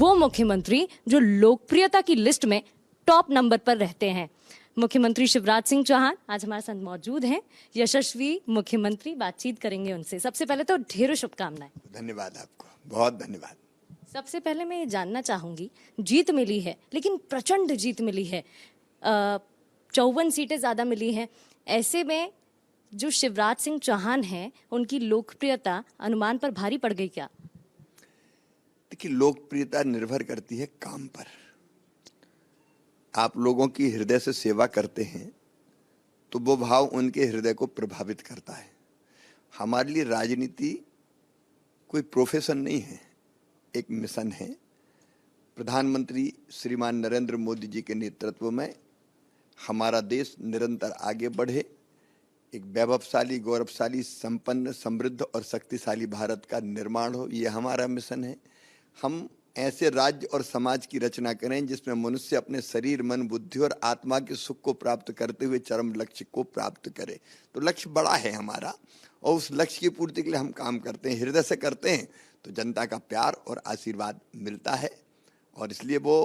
वो मुख्यमंत्री जो लोकप्रियता की लिस्ट में टॉप नंबर पर रहते हैं। मुख्यमंत्री शिवराज सिंह चौहान आज हमारे साथ मौजूद हैं। यशस्वी मुख्यमंत्री, बातचीत करेंगे उनसे। सबसे पहले तो ढेरों शुभकामनाएं। धन्यवाद आपको, बहुत धन्यवाद। सबसे पहले मैं ये जानना चाहूंगी, जीत मिली है लेकिन प्रचंड जीत मिली है, 54 सीटें ज्यादा मिली हैं। ऐसे में जो शिवराज सिंह चौहान हैं उनकी लोकप्रियता अनुमान पर भारी पड़ गई क्या? देखिए, लोकप्रियता निर्भर करती है काम पर। आप लोगों की हृदय से सेवा करते हैं तो वो भाव उनके हृदय को प्रभावित करता है। हमारे लिए राजनीति कोई प्रोफेशन नहीं है, एक मिशन है। प्रधानमंत्री श्रीमान नरेंद्र मोदी जी के नेतृत्व में हमारा देश निरंतर आगे बढ़े, एक वैभवशाली, गौरवशाली, संपन्न, समृद्ध और शक्तिशाली भारत का निर्माण हो, ये हमारा मिशन है। हम ऐसे राज्य और समाज की रचना करें जिसमें मनुष्य अपने शरीर, मन, बुद्धि और आत्मा के सुख को प्राप्त करते हुए चरम लक्ष्य को प्राप्त करे। तो लक्ष्य बड़ा है हमारा और उस लक्ष्य की पूर्ति के लिए हम काम करते हैं, हृदय से करते हैं, तो जनता का प्यार और आशीर्वाद मिलता है। और इसलिए वो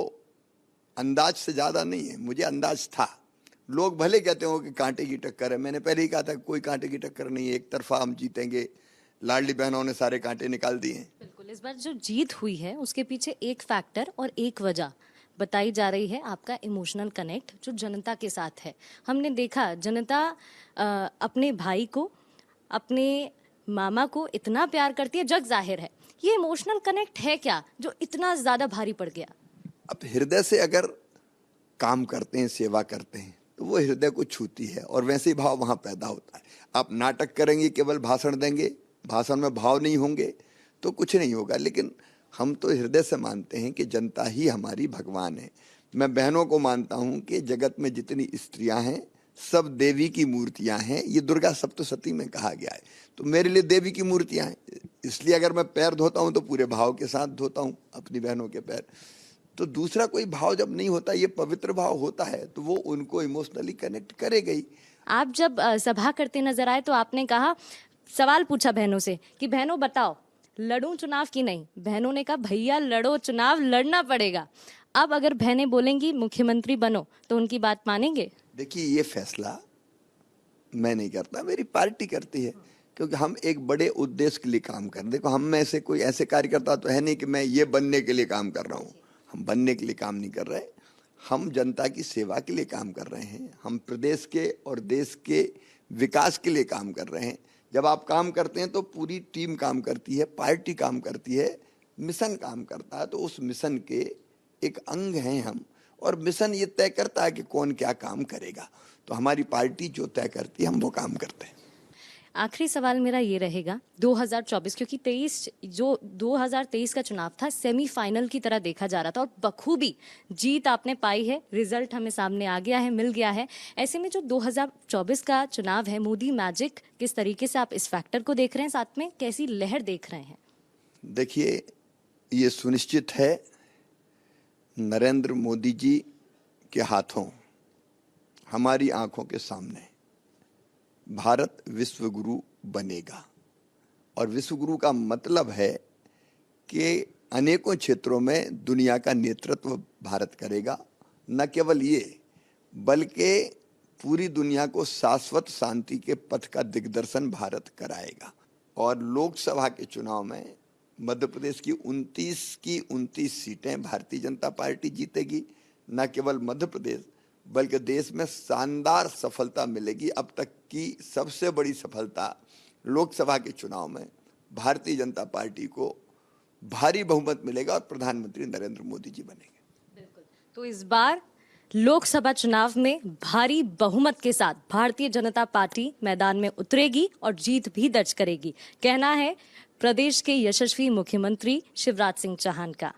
अंदाज से ज़्यादा नहीं है, मुझे अंदाज था। लोग भले कहते हो कि कांटे की टक्कर है, मैंने पहले ही कहा था कोई कांटे की टक्कर नहीं है, एक तरफा हम जीतेंगे। लाडली बहनों ने सारे कांटे निकाल दिए हैं। बिल्कुल, इस बार जो जीत हुई है उसके पीछे एक फैक्टर और एक वजह बताई जा रही है, आपका इमोशनल कनेक्ट जो जनता के साथ है। हमने देखा जनता अपने भाई को, अपने मामा को इतना प्यार करती है, जग जाहिर है। ये इमोशनल कनेक्ट है क्या जो इतना ज्यादा भारी पड़ गया? अब हृदय से अगर काम करते हैं, सेवा करते हैं, तो वो हृदय को छूती है और वैसे ही भाव वहाँ पैदा होता है। आप नाटक करेंगे, केवल भाषण देंगे, भाषण में भाव नहीं होंगे तो कुछ नहीं होगा। लेकिन हम तो हृदय से मानते हैं कि जनता ही हमारी भगवान है। मैं बहनों को मानता हूँ कि जगत में जितनी स्त्रियां हैं सब देवी की मूर्तियां हैं, ये दुर्गा सप्तशती में कहा गया है। तो मेरे लिए देवी की मूर्तियां हैं, इसलिए अगर मैं पैर धोता हूँ तो पूरे भाव के साथ धोता हूँ अपनी बहनों के पैर। तो दूसरा कोई भाव जब नहीं होता, ये पवित्र भाव होता है, तो वो उनको इमोशनली कनेक्ट करेगा ही। आप जब सभा करते नजर आए तो आपने कहा, सवाल पूछा बहनों से कि बहनों बताओ लड़ूं चुनाव की नहीं। बहनों ने कहा भैया लड़ो, चुनाव लड़ना पड़ेगा। अब अगर बहनें बोलेंगी मुख्यमंत्री बनो तो उनकी बात मानेंगे? देखिए, ये फैसला मैं नहीं करता, मेरी पार्टी करती है, क्योंकि हम एक बड़े उद्देश्य के लिए काम कर रहे हैं। देखो, हम में से कोई ऐसे कार्यकर्ता तो है नहीं कि मैं ये बनने के लिए काम कर रहा हूँ। हम बनने के लिए काम नहीं कर रहे, हम जनता की सेवा के लिए काम कर रहे हैं। हम प्रदेश के और देश के विकास के लिए काम कर रहे हैं। जब आप काम करते हैं तो पूरी टीम काम करती है, पार्टी काम करती है, मिशन काम करता है। तो उस मिशन के एक अंग हैं हम, और मिशन ये तय करता है कि कौन क्या काम करेगा। तो हमारी पार्टी जो तय करती है हम वो काम करते हैं। आखिरी सवाल मेरा ये रहेगा, 2024, क्योंकि 2023 का चुनाव था, सेमीफाइनल की तरह देखा जा रहा था और बखूबी जीत आपने पाई है, रिजल्ट हमें सामने आ गया है, मिल गया है। ऐसे में जो 2024 का चुनाव है, मोदी मैजिक, किस तरीके से आप इस फैक्टर को देख रहे हैं, साथ में कैसी लहर देख रहे हैं? देखिए, ये सुनिश्चित है नरेंद्र मोदी जी के हाथों, हमारी आंखों के सामने भारत विश्व गुरु बनेगा। और विश्व गुरु का मतलब है कि अनेकों क्षेत्रों में दुनिया का नेतृत्व भारत करेगा। न केवल ये, बल्कि पूरी दुनिया को शाश्वत शांति के पथ का दिग्दर्शन भारत कराएगा। और लोकसभा के चुनाव में मध्य प्रदेश की 29 सीटें भारतीय जनता पार्टी जीतेगी। न केवल मध्य प्रदेश बल्कि देश में शानदार सफलता मिलेगी। अब तक की सबसे बड़ी सफलता लोकसभा के चुनाव में भारतीय जनता पार्टी को भारी बहुमत मिलेगा और प्रधानमंत्री नरेंद्र मोदी जी बनेंगे। बिल्कुल, तो इस बार लोकसभा चुनाव में भारी बहुमत के साथ भारतीय जनता पार्टी मैदान में उतरेगी और जीत भी दर्ज करेगी, कहना है प्रदेश के यशस्वी मुख्यमंत्री शिवराज सिंह चौहान का।